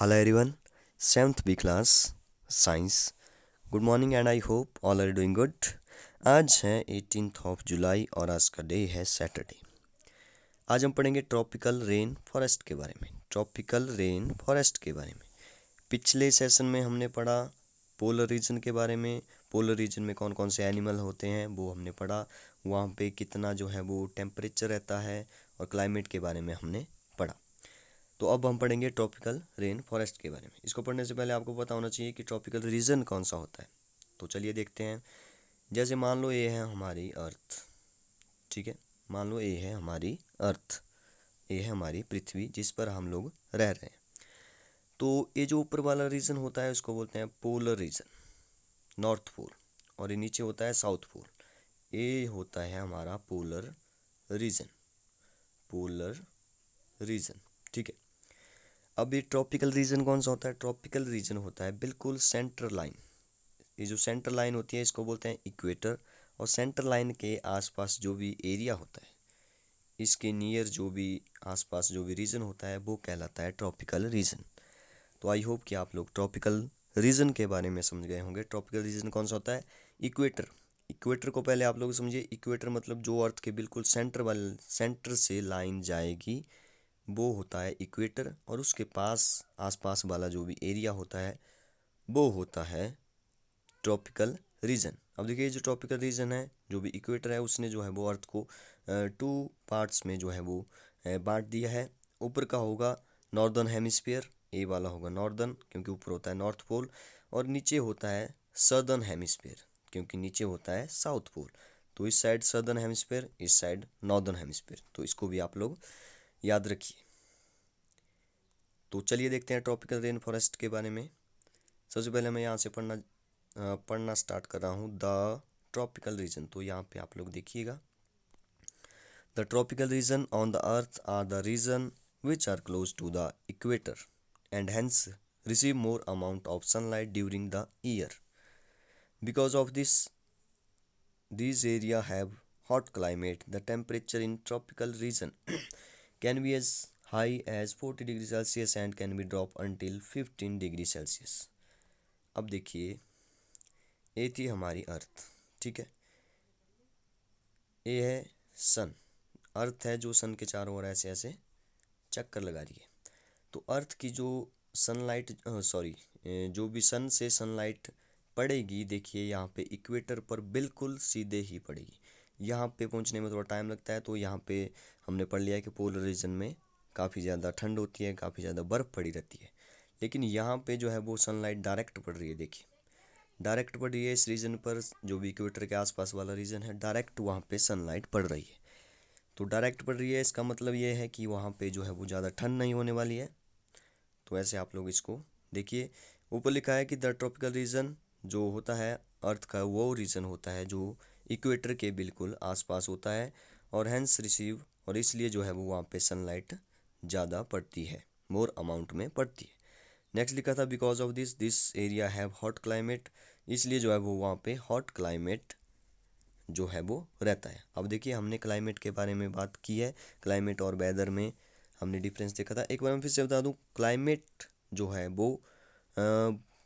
Hello everyone, 7th B class science. Good morning and I hope all are doing good. आज है 18th of July और आज का day है Saturday. आज हम पढ़ेंगे ट्रॉपिकल रेन फॉरेस्ट के बारे में। ट्रॉपिकल रेन फॉरेस्ट के बारे में पिछले सेशन में हमने पढ़ा पोलर रीजन के बारे में। पोलर रीजन में कौन कौन से एनिमल होते हैं वो हमने पढ़ा। वहाँ पे कितना जो है वो टेम्परेचर रहता है और क्लाइमेट के बारे में हमने पढ़ा। तो अब हम पढ़ेंगे ट्रॉपिकल रेन फॉरेस्ट के बारे में। इसको पढ़ने से पहले आपको पता होना चाहिए कि ट्रॉपिकल रीजन कौन सा होता है। तो चलिए देखते हैं। जैसे मान लो ये है हमारी अर्थ, ठीक है। मान लो ये है हमारी अर्थ, ये है हमारी पृथ्वी जिस पर हम लोग रह रहे हैं। तो ये जो ऊपर वाला रीजन होता है उसको बोलते हैं पोलर रीजन, नॉर्थ पोल, और ये नीचे होता है साउथ पोल। ये होता है हमारा पोलर रीजन, पोलर रीजन, ठीक है। अब ये ट्रॉपिकल रीजन कौन सा होता है? ट्रॉपिकल रीजन होता है बिल्कुल सेंटर लाइन। ये जो सेंटर लाइन होती है इसको बोलते हैं इक्वेटर, और सेंटर लाइन के आसपास जो भी एरिया होता है, इसके नियर जो भी आसपास जो भी रीजन होता है वो कहलाता है ट्रॉपिकल रीजन। तो आई होप कि आप लोग ट्रॉपिकल रीजन के बारे में समझ गए होंगे। ट्रॉपिकल रीजन कौन सा होता है? इक्वेटर। इक्वेटर को पहले आप लोग समझिए। इक्वेटर मतलब जो अर्थ के बिल्कुल सेंटर से लाइन जाएगी वो होता है इक्वेटर, और उसके पास आसपास वाला जो भी एरिया होता है वो होता है ट्रॉपिकल रीजन। अब देखिए जो ट्रॉपिकल रीजन है, जो भी इक्वेटर है, उसने जो है वो अर्थ को 2 पार्ट्स में जो है वो बांट दिया है। ऊपर का होगा नॉर्दर्न हेमिस्फीयर, ए वाला होगा नॉर्दर्न क्योंकि ऊपर होता है नॉर्थ पोल, और नीचे होता है सदर्न हेमिस्फीयर क्योंकि नीचे होता है साउथ पोल। तो इस साइड सदर्न हेमिस्फीयर, इस साइड नॉर्दर्न हेमिस्फीयर। तो इसको भी आप लोग याद रखिए। तो चलिए देखते हैं ट्रॉपिकल रेन फॉरेस्ट के बारे में। सबसे पहले मैं यहाँ से पढ़ना स्टार्ट कर रहा हूँ द ट्रॉपिकल रीजन। तो यहाँ पे आप लोग देखिएगा। The tropical region on the earth are the region which are close to the equator and hence receive more amount of sunlight during the year. Because of this, these area have hot climate. The temperature in tropical region can be as high as 40 degree Celsius and can be drop until 15 degree Celsius. अब देखिए ये थी हमारी अर्थ, ठीक है। ये है सन, अर्थ है जो सन के चारों ओर ऐसे ऐसे चक्कर लगा रही है। तो अर्थ की जो सनलाइट जो भी सन से सनलाइट पड़ेगी, देखिए यहाँ पे इक्वेटर पर बिल्कुल सीधे ही पड़ेगी। यहाँ पे पहुँचने में थोड़ा टाइम लगता है। तो यहाँ पे हमने पढ़ लिया है कि पोलर रीजन में काफ़ी ज़्यादा ठंड होती है, काफ़ी ज़्यादा बर्फ़ पड़ी रहती है। लेकिन यहाँ पे जो है वो सनलाइट डायरेक्ट पड़ रही है। देखिए डायरेक्ट पड़ रही है इस रीजन पर, जो भी इक्वेटर के आसपास वाला रीजन है, डायरेक्ट वहाँ पे सनलाइट पड़ रही है। तो डायरेक्ट पड़ रही है, इसका मतलब ये है कि वहाँ पे जो है वो ज़्यादा ठंड नहीं होने वाली है। तो ऐसे आप लोग इसको देखिए। ऊपर लिखा है कि द ट्रॉपिकल रीजन जो होता है अर्थ का, वो रीजन होता है जो इक्वेटर के बिल्कुल आसपास होता है, और हैंस रिसीव, और इसलिए जो है वो वहाँ पे सनलाइट ज़्यादा पड़ती है, मोर अमाउंट में पड़ती है। नेक्स्ट लिखा था because of this area have hot climate, इसलिए जो है वो वहाँ पे हॉट क्लाइमेट जो है वो रहता है। अब देखिए हमने क्लाइमेट के बारे में बात की है, क्लाइमेट और वेदर में हमने डिफरेंस देखा था। एक बार मैं फिर से बता दूं, क्लाइमेट जो है वो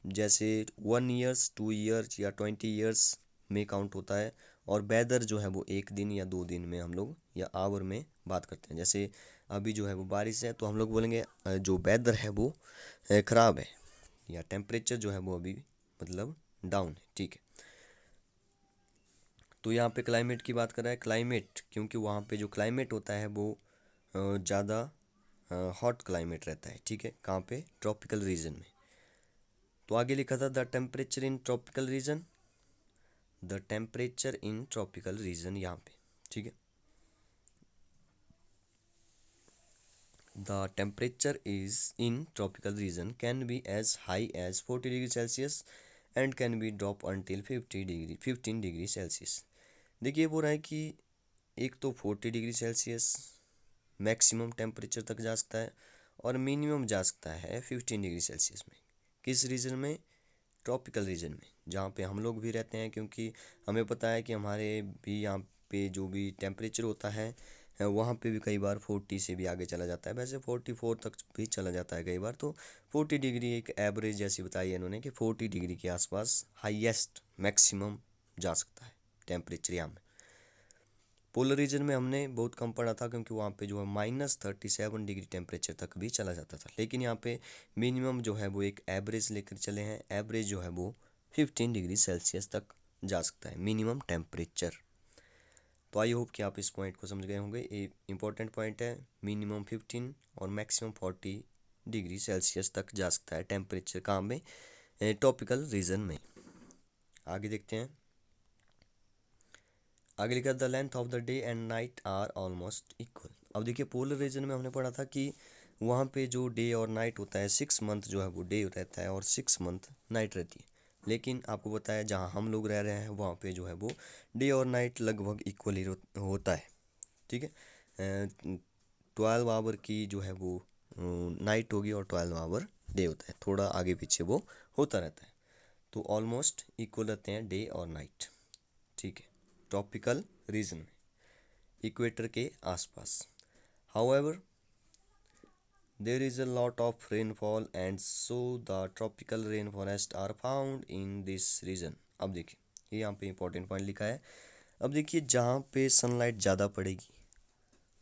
जैसे 1 ईयर्स 2 ईयर्स या 20 ईयर्स में काउंट होता है, और वेदर जो है वो 1 दिन या 2 दिन में हम लोग या आवर में बात करते हैं। जैसे अभी जो है वो बारिश है तो हम लोग बोलेंगे जो वेदर है वो ख़राब है, या टेम्परेचर जो है वो अभी मतलब डाउन है, ठीक है। तो यहाँ पे क्लाइमेट की बात कर रहा है। क्लाइमेट क्योंकि वहाँ पे जो क्लाइमेट होता है वो ज़्यादा हॉट क्लाइमेट रहता है, ठीक है। कहाँ पे? ट्रॉपिकल रीजन में। तो आगे लिखा था the temperature in tropical region, the temperature in tropical region यहाँ पे, ठीक है। The temperature is in tropical region can be as high as 40 degree Celsius and can be drop until 15 degree Celsius. देखिए बोल रहा है कि एक तो 40 डिग्री सेल्सियस मैक्सिमम टेम्परेचर तक जा सकता है, और मिनिमम जा सकता है 15 डिग्री सेल्सियस में। किस रीजन में? ट्रॉपिकल रीजन में, जहाँ पे हम लोग भी रहते हैं। क्योंकि हमें पता है कि हमारे भी यहाँ पे जो भी टेम्परेचर होता है वहाँ पे भी कई बार 40 से भी आगे चला जाता है, वैसे 44 तक भी चला जाता है कई बार। तो 40 डिग्री एक एवरेज जैसी बताई है इन्होंने कि 40 डिग्री के आसपास हाईएस्ट मैक्सिमम जा सकता है टेम्परेचर यहाँ में। पोलर रीजन में हमने बहुत कम पढ़ा था, क्योंकि वहाँ पे जो है -37 डिग्री टेम्परेचर तक भी चला जाता था, लेकिन यहाँ पे मिनिमम जो है वो एक एवरेज लेकर चले हैं। एवरेज जो है वो 15 डिग्री सेल्सियस तक जा सकता है मिनिमम टेम्परेचर। तो आई होप कि आप इस पॉइंट को समझ गए होंगे। ये इंपॉर्टेंट पॉइंट है, मिनिमम 15 और मैक्सिमम 40 डिग्री सेल्सियस तक जा सकता है टेम्परेचर कहाँ में, ट्रॉपिकल रीजन में। आगे देखते हैं। आगे लिखा the length of the day and night are almost equal. अब देखिए पोलर रीजन में हमने पढ़ा था कि वहाँ पे जो डे और नाइट होता है 6 मंथ जो है वो डे रहता है और 6 मंथ नाइट रहती है। लेकिन आपको बताया जहाँ हम लोग रह रहे हैं वहाँ पे जो है वो डे और नाइट लगभग इक्वल ही होता है। ठीक है, 12 आवर की जो है वो नाइट होगी और 12 आवर डे होता है, थोड़ा आगे पीछे वो होता रहता है। तो ऑलमोस्ट इक्वल रहते हैं डे और नाइट। ठीक है, ट्रॉपिकल रीजन में इक्वेटर के आसपास। However there is a lot of rainfall and so the tropical rain forest are found in this region. अब देखिए ये यहाँ पे इंपॉर्टेंट पॉइंट लिखा है। अब देखिए जहाँ पे सनलाइट ज़्यादा पड़ेगी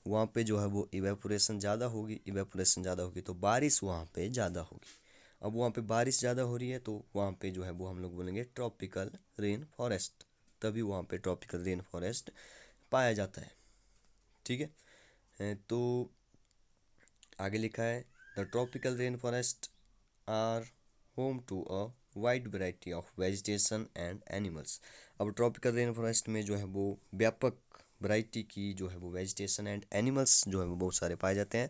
वहाँ पे जो है वो इवेपोरेशन ज़्यादा होगी, इवेपोरेशन ज़्यादा होगी तो बारिश वहाँ पे ज़्यादा होगी। अब वहाँ पे बारिश ज़्यादा हो रही है तो वहाँ पे जो है वो हम लोग बोलेंगे ट्रॉपिकल रेन फॉरेस्ट, तभी वहाँ पे ट्रॉपिकल रेन फॉरेस्ट पाया जाता है। ठीक है, तो आगे लिखा है the tropical rain forest are home to a wide variety of vegetation and animals. अब ट्रॉपिकल रेन फॉरेस्ट में जो है वो व्यापक वैरायटी की जो है वो वेजिटेशन एंड एनिमल्स जो है वो बहुत सारे पाए जाते हैं।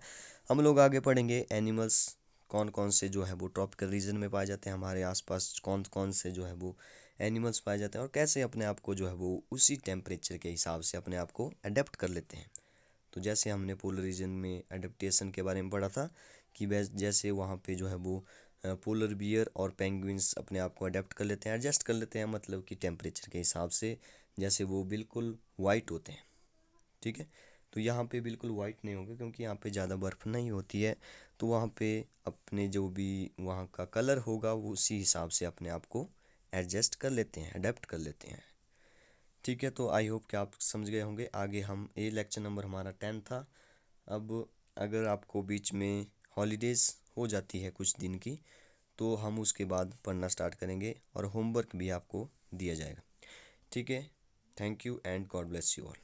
हम लोग आगे पढ़ेंगे एनिमल्स कौन कौन से जो है वो ट्रॉपिकल रीजन में पाए जाते हैं, हमारे आसपास कौन कौन से जो है वो एनिमल्स पाए जाते हैं और कैसे अपने आप को जो है वो उसी टेम्परेचर के हिसाब से अपने आप को अडेप्ट कर लेते हैं। तो जैसे हमने पोलर रीजन में एडेप्टेशन के बारे में पढ़ा था कि जैसे वहाँ पे जो है वो पोलर बियर और पेंगुइन्स अपने आप को अडेप्ट कर लेते हैं, एडजस्ट कर लेते हैं, मतलब कि टेम्परेचर के हिसाब से, जैसे वो बिल्कुल वाइट होते हैं। ठीक है, तो यहाँ पे बिल्कुल वाइट नहीं होगा क्योंकि यहाँ पे ज़्यादा बर्फ़ नहीं होती है, तो वहाँ पे अपने जो भी वहाँ का कलर होगा वो उसी हिसाब से अपने आप को एडजस्ट कर लेते हैं, अडेप्ट कर लेते हैं। ठीक है, तो आई होप कि आप समझ गए होंगे। आगे हम ये लेक्चर नंबर हमारा 10 था। अब अगर आपको बीच में हॉलीडेज़ हो जाती है कुछ दिन की तो हम उसके बाद पढ़ना स्टार्ट करेंगे और होमवर्क भी आपको दिया जाएगा। ठीक है, thank you and God bless you all.